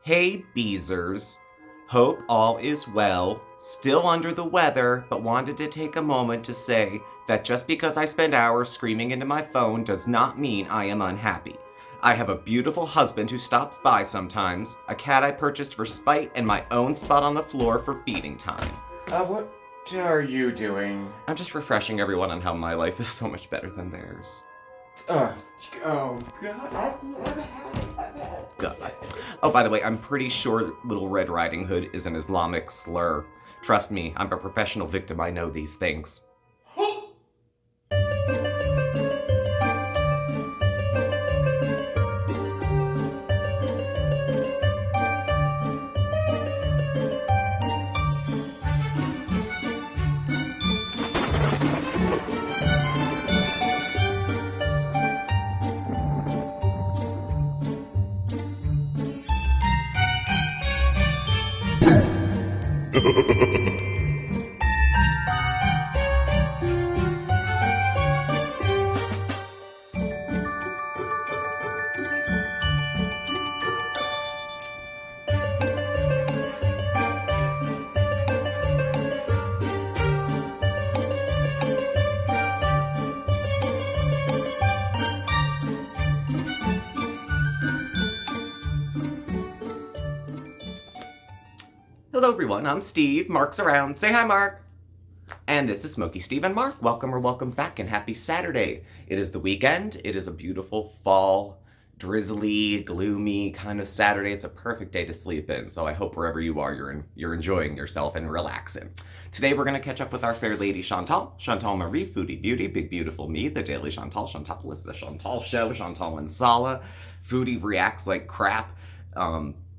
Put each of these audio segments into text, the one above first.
Hey, Beezers. Hope all is well. Still under the weather, but wanted to take a moment to say that just because I spend hours screaming into my phone does not mean I am unhappy. I have a beautiful husband who stops by sometimes, a cat I purchased for spite, and my own spot on the floor for feeding time. What are you doing? I'm just refreshing everyone on how my life is so much better than theirs. Oh, God. God. Oh, by the way, I'm pretty sure Little Red Riding Hood is an Islamic slur. Trust me, I'm a professional victim. I know these things. Hello, everyone. I'm Steve. Mark's around. Say hi, Mark. And this is Smokey Steve and Mark. Welcome or welcome back, and happy Saturday. It is the weekend. It is a beautiful fall, drizzly, gloomy kind of Saturday. It's a perfect day to sleep in. So I hope wherever you are, you're enjoying yourself and relaxing. Today we're going to catch up with our fair lady Chantal Marie, Foodie Beauty, Big Beautiful Me, The Daily Chantal is The Chantal Show, Chantal and Sala. Foodie reacts like crap.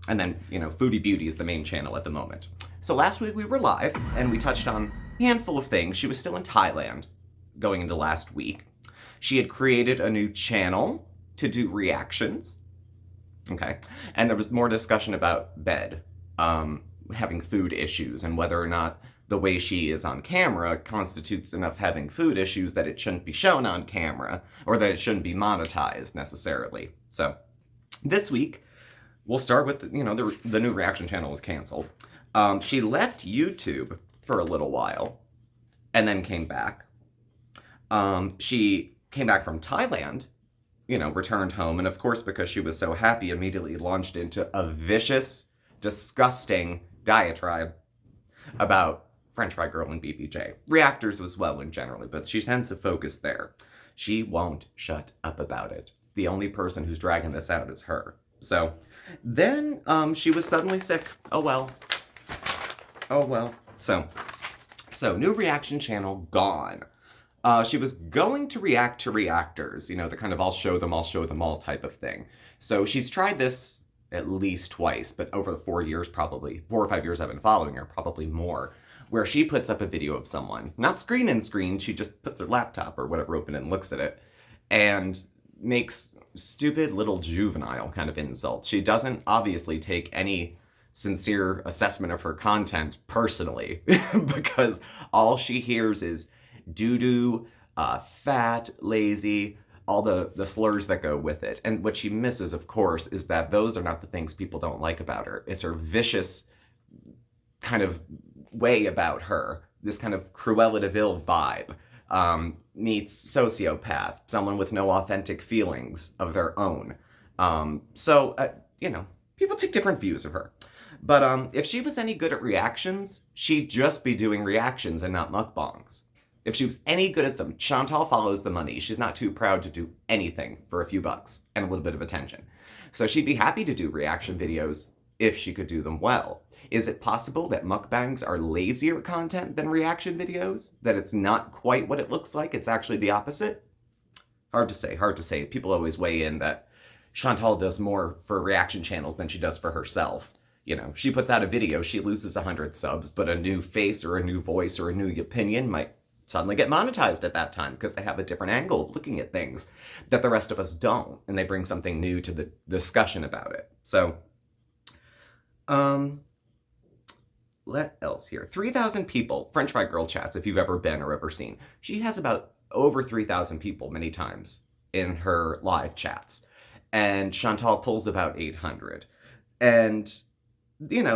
And then, Foodie Beauty is the main channel at the moment. So last week we were live, and we touched on a handful of things. She was still in Thailand going into last week. She had created a new channel to do reactions. Okay. And there was more discussion about bed, having food issues, and whether or not the way she is on camera constitutes enough having food issues that it shouldn't be shown on camera, or that it shouldn't be monetized necessarily. So this week, we'll start with, the new reaction channel was canceled. She left YouTube for a little while and then came back. She came back from Thailand, returned home. And of course, because she was so happy, immediately launched into a vicious, disgusting diatribe about French Fry Girl and BBJ. Reactors as well in general, but she tends to focus there. She won't shut up about it. The only person who's dragging this out is her. So then she was suddenly sick. Oh well. So new reaction channel gone. She was going to react to reactors, the kind of I'll show them all type of thing. So she's tried this at least twice, but over the 4 years, probably 4 or 5 years I've been following her, probably more, where she puts up a video of someone, not screen in screen, she just puts her laptop or whatever open and looks at it and makes stupid little juvenile kind of insults. She doesn't obviously take any sincere assessment of her content personally because all she hears is doo-doo, fat, lazy, all the slurs that go with it. And what she misses, of course, is that those are not the things people don't like about her. It's her vicious kind of way about her, this kind of Cruella de Vil vibe. Meets sociopath, someone with no authentic feelings of their own. People take different views of her. But if she was any good at reactions, she'd just be doing reactions and not mukbangs. If she was any good at them, Chantal follows the money. She's not too proud to do anything for a few bucks and a little bit of attention. So she'd be happy to do reaction videos if she could do them well. Is it possible that mukbangs are lazier content than reaction videos? That it's not quite what it looks like? It's actually the opposite? Hard to say. People always weigh in that Chantal does more for reaction channels than she does for herself. She puts out a video, she loses 100 subs, but a new face or a new voice or a new opinion might suddenly get monetized at that time because they have a different angle of looking at things that the rest of us don't, and they bring something new to the discussion about it. So, what else here? 3,000 people, French Fry Girl chats, if you've ever been or ever seen. She has about over 3,000 people many times in her live chats. And Chantal pulls about 800. And,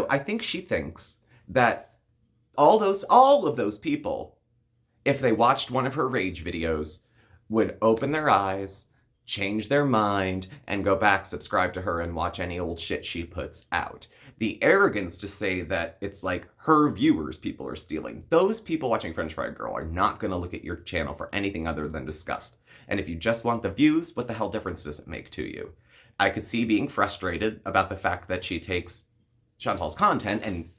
I think she thinks that all of those people, if they watched one of her rage videos, would open their eyes, change their mind, and go back, subscribe to her, and watch any old shit she puts out. The arrogance to say that it's like her viewers people are stealing. Those people watching French Fry Girl are not going to look at your channel for anything other than disgust. And if you just want the views, what the hell difference does it make to you? I could see being frustrated about the fact that she takes Chantal's content and,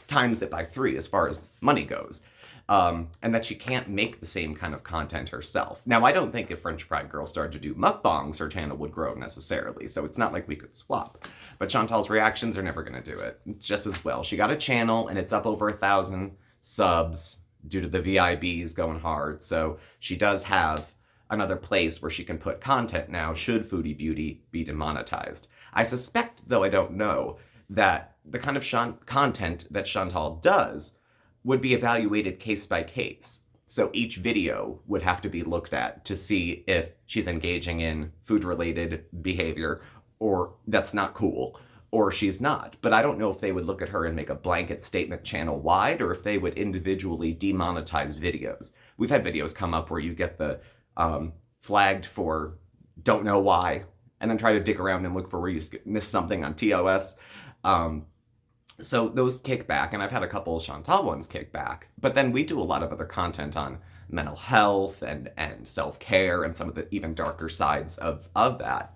times it by 3 as far as money goes. And that she can't make the same kind of content herself. Now, I don't think if French Fry Girl started to do mukbangs, her channel would grow necessarily, so it's not like we could swap. But Chantal's reactions are never going to do it. Just as well. She got a channel, and it's up over 1,000 subs due to the VIBs going hard, so she does have another place where she can put content now, should Foodie Beauty be demonetized. I suspect, though I don't know, that the kind of content that Chantal does would be evaluated case by case. So each video would have to be looked at to see if she's engaging in food-related behavior, or that's not cool, or she's not. But I don't know if they would look at her and make a blanket statement channel-wide, or if they would individually demonetize videos. We've had videos come up where you get the flagged for don't know why, and then try to dig around and look for where you missed something on TOS. So those kick back, and I've had a couple of Chantal ones kick back. But then we do a lot of other content on mental health and self-care and some of the even darker sides of that.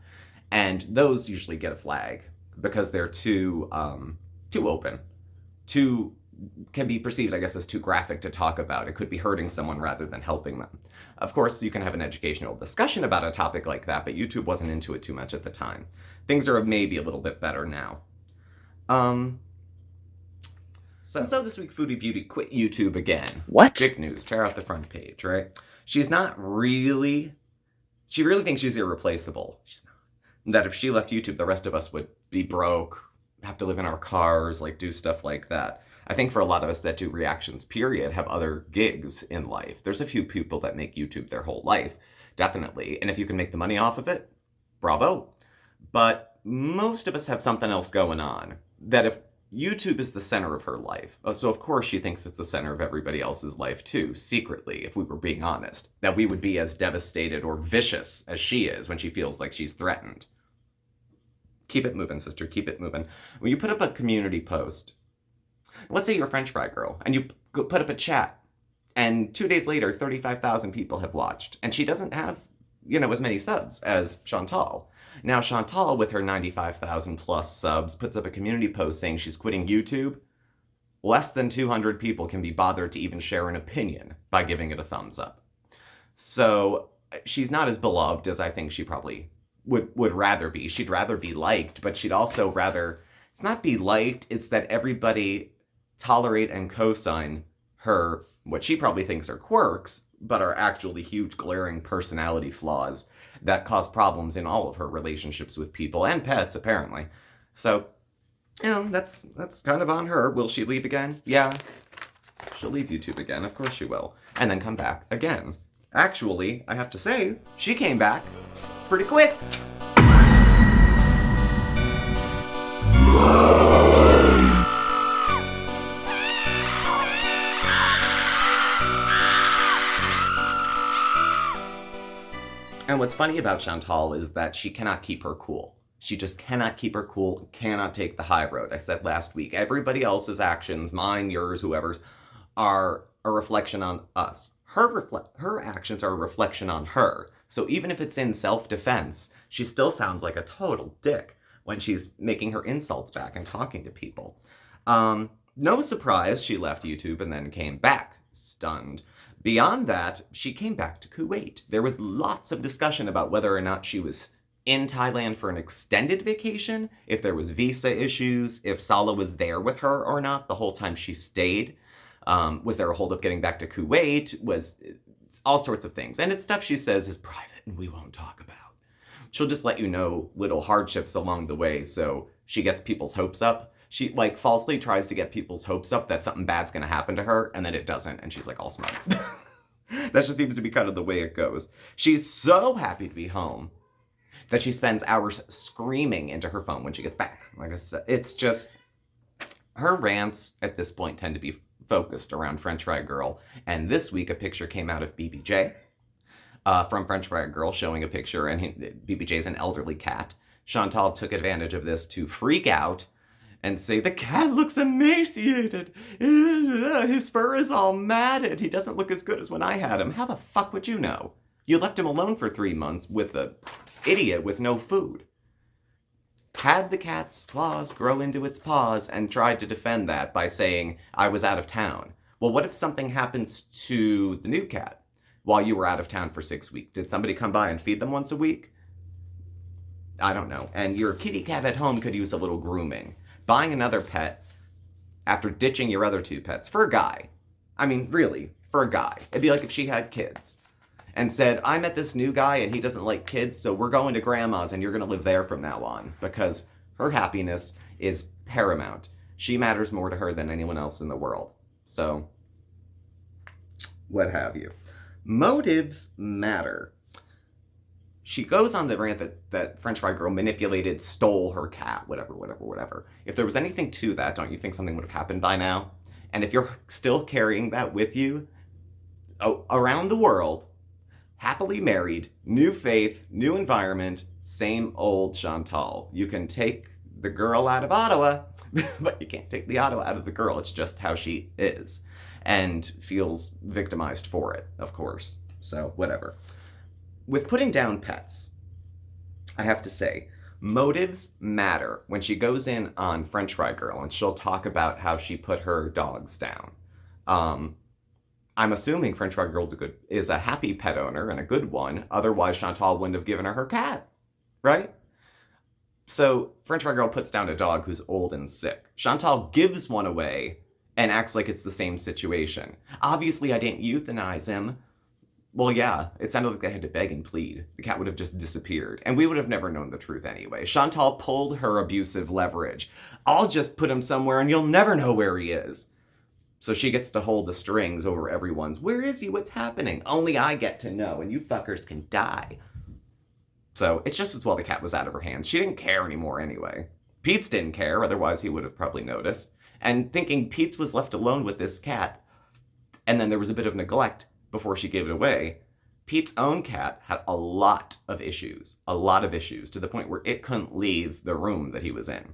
And those usually get a flag because they're too open, can be perceived, I guess, as too graphic to talk about. It could be hurting someone rather than helping them. Of course, you can have an educational discussion about a topic like that, but YouTube wasn't into it too much at the time. Things are maybe a little bit better now. So this week, Foodie Beauty quit YouTube again. What? Big news. Tear out the front page, right? She really thinks she's irreplaceable. She's not. That if she left YouTube, the rest of us would be broke, have to live in our cars, do stuff like that. I think for a lot of us that do reactions, period, have other gigs in life. There's a few people that make YouTube their whole life, definitely. And if you can make the money off of it, bravo. But most of us have something else going on. That if YouTube is the center of her life. So of course she thinks it's the center of everybody else's life too, secretly, if we were being honest. That we would be as devastated or vicious as she is when she feels like she's threatened. Keep it moving, sister, keep it moving. When you put up a community post, let's say you're a French Fry Girl, and you put up a chat, and 2 days later, 35,000 people have watched, and she doesn't have, as many subs as Chantal. Now, Chantal, with her 95,000 plus subs, puts up a community post saying she's quitting YouTube. Less than 200 people can be bothered to even share an opinion by giving it a thumbs up. So she's not as beloved as I think she probably would rather be. She'd rather be liked, but she'd also rather, it's not be liked, it's that everybody tolerate and co-sign her, what she probably thinks are quirks, but are actually huge glaring personality flaws that cause problems in all of her relationships with people and pets, apparently. So, that's kind of on her. Will she leave again? Yeah. She'll leave YouTube again. Of course she will. And then come back again. Actually, I have to say, she came back pretty quick. And what's funny about Chantal is that she cannot keep her cool. She just cannot keep her cool, cannot take the high road. I said last week, everybody else's actions, mine, yours, whoever's, are a reflection on us. Her actions are a reflection on her. So even if it's in self-defense, she still sounds like a total dick when she's making her insults back and talking to people. No surprise she left YouTube and then came back, stunned. Beyond that, she came back to Kuwait. There was lots of discussion about whether or not she was in Thailand for an extended vacation, if there was visa issues, if Salah was there with her or not the whole time she stayed. Was there a holdup getting back to Kuwait? Was all sorts of things. And it's stuff she says is private and we won't talk about. She'll just let you know little hardships along the way so she gets people's hopes up. She, falsely tries to get people's hopes up that something bad's gonna happen to her, and then it doesn't, and she's, all smart. That just seems to be kind of the way it goes. She's so happy to be home. that she spends hours screaming into her phone when she gets back. Like I said, it's just, her rants at this point tend to be focused around French Fry Girl. And this week, a picture came out of BBJ from French Fry Girl showing a picture, and BBJ's an elderly cat. Chantal took advantage of this to freak out and say, the cat looks emaciated. His fur is all matted. He doesn't look as good as when I had him. How the fuck would you know? You left him alone for 3 months with an idiot with no food. Had the cat's claws grow into its paws and tried to defend that by saying, I was out of town. Well, what if something happens to the new cat while you were out of town for 6 weeks? Did somebody come by and feed them once a week? I don't know. And your kitty cat at home could use a little grooming. Buying another pet after ditching your other 2 pets for a guy. I mean, really, for a guy. It'd be like if she had kids and said, I met this new guy and he doesn't like kids, so we're going to grandma's and you're going to live there from now on, because her happiness is paramount. She matters more to her than anyone else in the world. So, what have you. Motives matter. She goes on the rant that French Fry Girl manipulated, stole her cat, whatever. If there was anything to that, don't you think something would have happened by now? And if you're still carrying that with you around the world, happily married, new faith, new environment, same old Chantal. You can take the girl out of Ottawa, but you can't take the Ottawa out of the girl. It's just how she is, and feels victimized for it, of course. So, whatever. With putting down pets, I have to say, motives matter. When she goes in on French Fry Girl and she'll talk about how she put her dogs down, I'm assuming French Fry Girl is a happy pet owner and a good one. Otherwise, Chantal wouldn't have given her cat, right? So French Fry Girl puts down a dog who's old and sick. Chantal gives one away and acts like it's the same situation. Obviously, I didn't euthanize him. Well, yeah, it sounded like they had to beg and plead. The cat would have just disappeared, and we would have never known the truth anyway. Chantal pulled her abusive leverage. I'll just put him somewhere and you'll never know where he is. So she gets to hold the strings over everyone's, where is he? What's happening? Only I get to know, and you fuckers can die. So it's just as well the cat was out of her hands. She didn't care anymore anyway. Pete's didn't care, otherwise he would have probably noticed. And thinking Pete's was left alone with this cat, and then there was a bit of neglect before she gave it away, Pete's own cat had a lot of issues, to the point where it couldn't leave the room that he was in.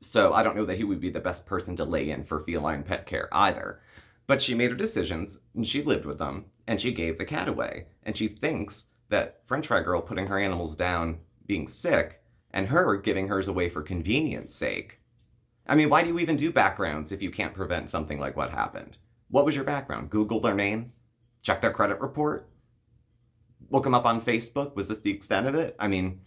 So I don't know that he would be the best person to lay in for feline pet care either. But she made her decisions, and she lived with them, and she gave the cat away. And she thinks that French Fry Girl putting her animals down being sick, and her giving hers away for convenience sake. I mean, why do you even do backgrounds if you can't prevent something like what happened? What was your background? Google their name? Check their credit report? Look them up on Facebook? Was this the extent of it? I mean,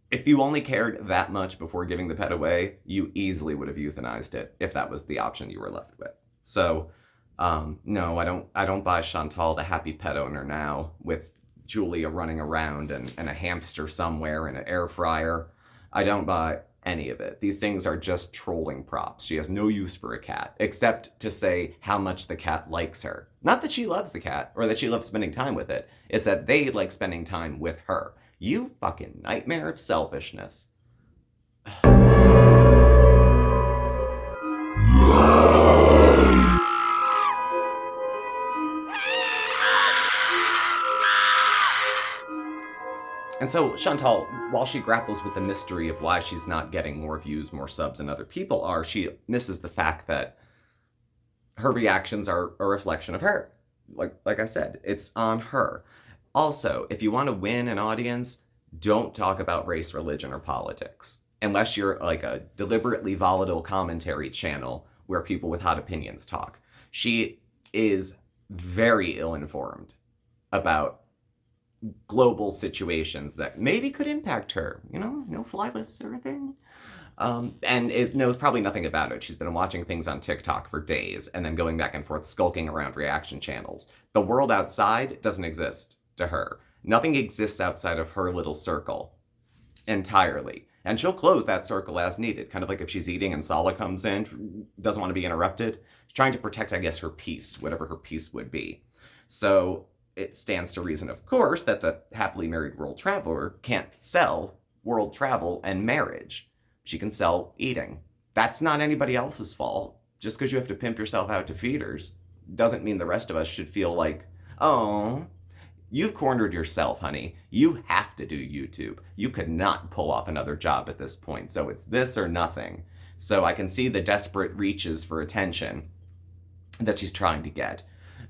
if you only cared that much before giving the pet away, you easily would have euthanized it if that was the option you were left with. So, no, I don't buy Chantal the happy pet owner now with Julia running around and a hamster somewhere and an air fryer. I don't buy any of it. These things are just trolling props. She has no use for a cat, except to say how much the cat likes her. Not that she loves the cat, or that she loves spending time with it. It's that they like spending time with her. You fucking nightmare of selfishness. And so Chantal, while she grapples with the mystery of why she's not getting more views, more subs than other people are, she misses the fact that her reactions are a reflection of her. Like I said, it's on her. Also, if you want to win an audience, don't talk about race, religion, or politics. Unless you're like a deliberately volatile commentary channel where people with hot opinions talk. She is very ill-informed about global situations that maybe could impact her. You know, no fly lists or anything. And knows probably nothing about it. She's been watching things on TikTok for days and then going back and forth, skulking around reaction channels. The world outside doesn't exist to her. Nothing exists outside of her little circle entirely. And she'll close that circle as needed. Kind of like if she's eating and Sala comes in, doesn't want to be interrupted. She's trying to protect, I guess, her peace, whatever her peace would be. So it stands to reason, of course, that the happily married world traveler can't sell world travel and marriage. She can sell eating. That's not anybody else's fault. Just because you have to pimp yourself out to feeders doesn't mean the rest of us should feel like, oh, you've cornered yourself, honey. You have to do YouTube. You could not pull off another job at this point. So it's this or nothing. So I can see the desperate reaches for attention that she's trying to get.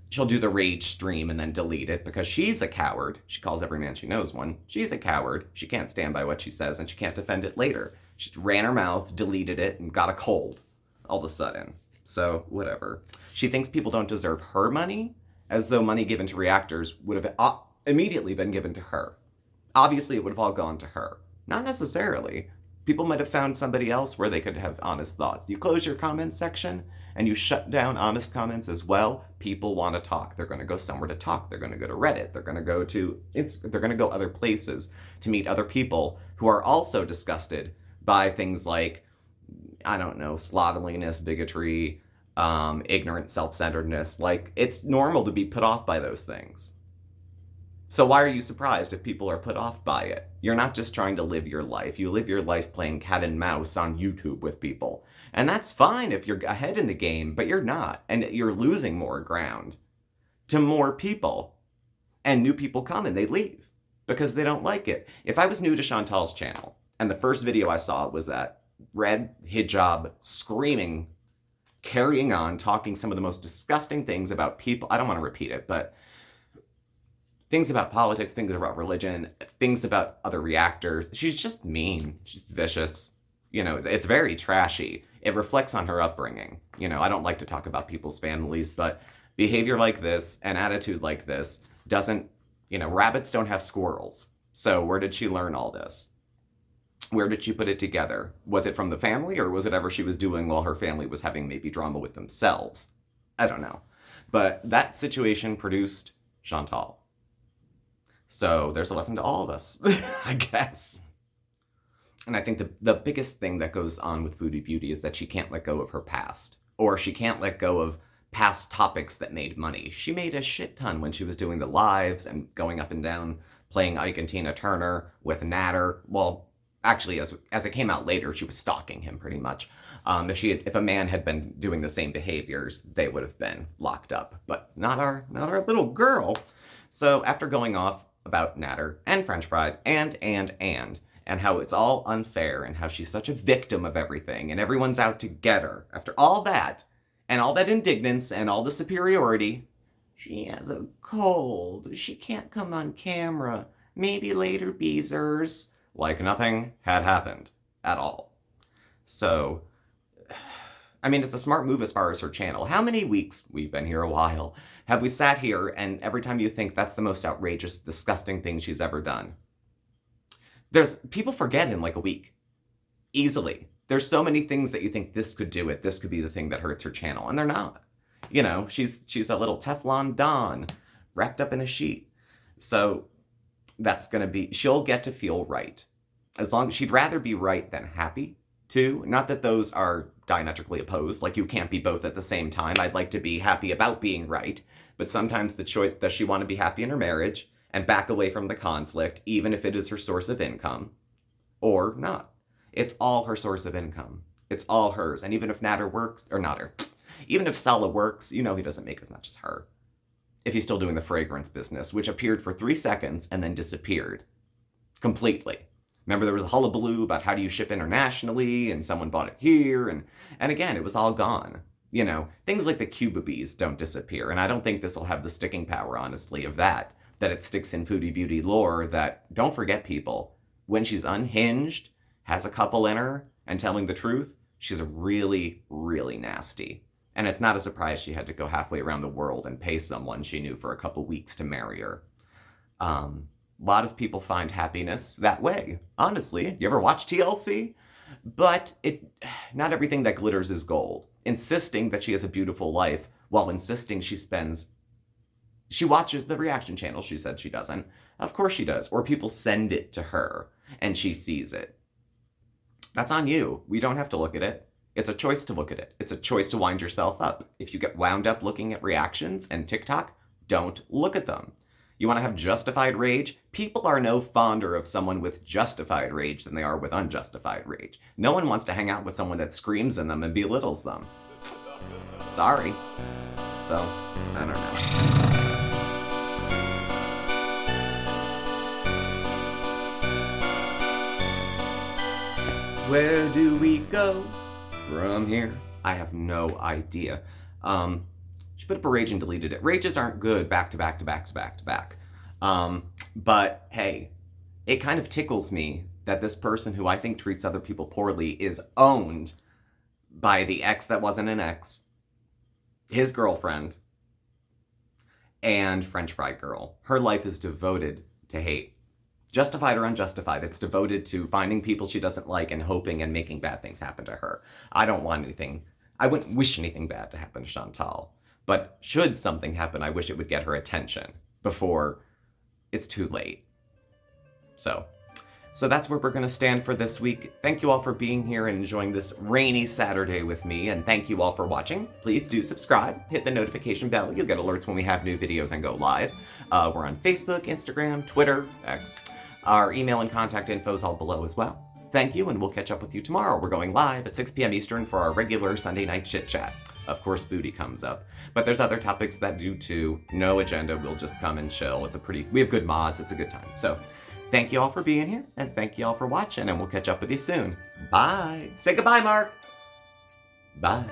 She'll do the rage stream and then delete it because she's a coward. She calls every man she knows one. She's a coward. She can't stand by what she says and she can't defend it later. She ran her mouth, deleted it, and got a cold all of a sudden. So, whatever. She thinks people don't deserve her money, as though money given to reactors would have immediately been given to her. Obviously, it would have all gone to her. Not necessarily. People might have found somebody else where they could have honest thoughts. You close your comments section and you shut down honest comments as well. People want to talk. They're going to go somewhere to talk. They're going to go to Reddit. They're going to go other places to meet other people who are also disgusted by things like, I don't know, slovenliness, bigotry, ignorant self-centeredness. Like, it's normal to be put off by those things. So why are you surprised if people are put off by it? You're not just trying to live your life. You live your life playing cat and mouse on YouTube with people. And that's fine if you're ahead in the game, but you're not. And you're losing more ground to more people. And new people come and they leave because they don't like it. If I was new to Chantal's channel and the first video I saw was that red hijab screaming, carrying on, talking some of the most disgusting things about people. I don't want to repeat it, but things about politics, things about religion, things about other reactors. She's just mean. She's vicious. You know, it's very trashy. It reflects on her upbringing. You know, I don't like to talk about people's families, but behavior like this and attitude like this doesn't, you know, rabbits don't have squirrels. So where did she learn all this? Where did she put it together? Was it from the family, or was it ever she was doing while her family was having maybe drama with themselves? I don't know. But that situation produced Chantal. So there's a lesson to all of us, I guess. And I think the biggest thing that goes on with Foodie Beauty is that she can't let go of her past. Or she can't let go of past topics that made money. She made a shit ton when she was doing the lives and going up and down, playing Ike and Tina Turner with Natter. Well, actually, as it came out later, she was stalking him pretty much. If a man had been doing the same behaviors, they would have been locked up. But not our little girl. So after going off about Natter and French Fried and how it's all unfair and how she's such a victim of everything and everyone's out to get her, after all that and all that indignance and all the superiority, she has a cold. She can't come on camera. Maybe later, Beezers. Like nothing had happened at all. So, I mean, it's a smart move as far as her channel. How many weeks, we've been here a while, have we sat here and every time you think that's the most outrageous, disgusting thing she's ever done? People forget in like a week. Easily. There's so many things that you think this could do it. This could be the thing that hurts her channel. And they're not. You know, she's a little Teflon Don wrapped up in a sheet. So that's going to be, she'll get to feel right. As long as she'd rather be right than happy too. Not that those are diametrically opposed. Like you can't be both at the same time. I'd like to be happy about being right. But sometimes the choice, does she want to be happy in her marriage and back away from the conflict, even if it is her source of income, or not? It's all her source of income. It's all hers. And even if Natter works, or Natter, even if Sala works, you know he doesn't make as much as her. If he's still doing the fragrance business, which appeared for 3 seconds and then disappeared completely. Remember there was a hullabaloo about how do you ship internationally and someone bought it here. And again, it was all gone. You know, things like the Cuba bees don't disappear. And I don't think this will have the sticking power, honestly, of that it sticks in Foodie Beauty lore that, don't forget people, when she's unhinged, has a couple in her, and telling the truth, she's really, really nasty. And it's not a surprise she had to go halfway around the world and pay someone she knew for a couple weeks to marry her. A lot of people find happiness that way, honestly. You ever watch TLC? But not everything that glitters is gold. Insisting that she has a beautiful life while insisting she watches the reaction channel she said she doesn't. Of course she does. Or people send it to her and she sees it. That's on you. We don't have to look at it. It's a choice to look at it. It's a choice to wind yourself up. If you get wound up looking at reactions and TikTok, don't look at them. You want to have justified rage? People are no fonder of someone with justified rage than they are with unjustified rage. No one wants to hang out with someone that screams in them and belittles them. Sorry. So, I don't know. Where do we go from here? I have no idea. She put up a rage and deleted it. Rages aren't good back to back to back to back to back. But hey, it kind of tickles me that this person who I think treats other people poorly is owned by the ex that wasn't an ex, his girlfriend, and French fry girl. Her life is devoted to hate. Justified or unjustified, it's devoted to finding people she doesn't like and hoping and making bad things happen to her. I don't want anything. I wouldn't wish anything bad to happen to Chantal. But should something happen, I wish it would get her attention before it's too late. So that's where we're going to stand for this week. Thank you all for being here and enjoying this rainy Saturday with me, and thank you all for watching. Please do subscribe, hit the notification bell. You'll get alerts when we have new videos and go live. We're on Facebook, Instagram, Twitter, X. Our email and contact info is all below as well. Thank you, and we'll catch up with you tomorrow. We're going live at 6 p.m. Eastern for our regular Sunday night chit-chat. Of course, Foodie comes up. But there's other topics that do too. No agenda, we'll just come and chill. We have good mods, it's a good time. So, thank you all for being here, and thank you all for watching, and we'll catch up with you soon. Bye! Say goodbye, Mark! Bye.